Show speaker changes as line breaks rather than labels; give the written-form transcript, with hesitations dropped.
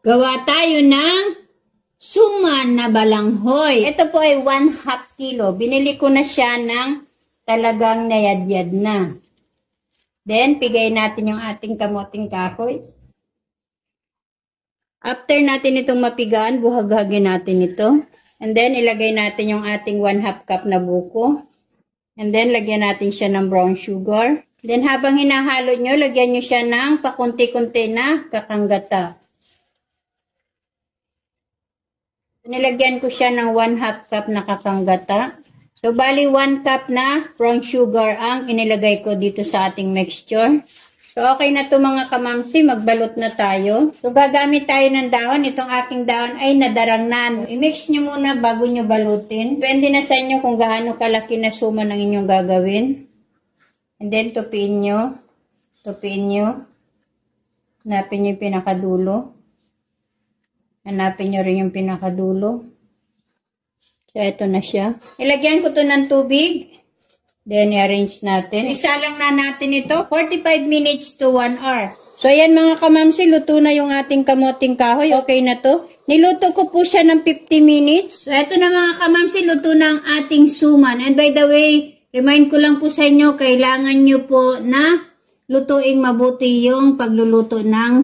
Gawa tayo ng suman na balanghoy. Ito po ay 1/2 kilo. Binili ko na siya ng talagang nayadyad na. Then, pigay natin yung ating kamoting kahoy. After natin itong mapigaan, buhag-hagin natin ito. And then, ilagay natin yung ating 1/2 cup na buko. And then, lagyan natin siya ng brown sugar. Then, habang hinahalo nyo, lagyan nyo siya ng pakunti-kunti na kakanggata. Nilagyan ko siya ng 1/2 cup na kakanggata. So, bali 1 cup na brown sugar ang inilagay ko dito sa ating mixture. So, okay na to mga kamamsi. Magbalot na tayo. So, gagamit tayo ng dahon. Itong aking dahon ay nadarang na. I-mix nyo muna bago nyo balutin. Depende na sa inyo kung gaano kalaki na suman ang inyong gagawin. And then, tupiin nyo. Tupiin nyo. Hanapin nyo yung pinakadulo. Hanapin nyo rin yung pinakadulo. So, ito na siya. Ilagyan ko to ng tubig. Then, i-arrange natin. Isa lang na natin ito. 45 minutes to 1 hour. So, ayan mga kamamsi. Luto na yung ating kamoting kahoy. Okay na to. Niluto ko po siya ng 50 minutes. So, ito na mga kamamsi. Luto na ang ating suman. And by the way, remind ko lang po sa inyo, kailangan nyo po na lutuing mabuti yung pagluluto ng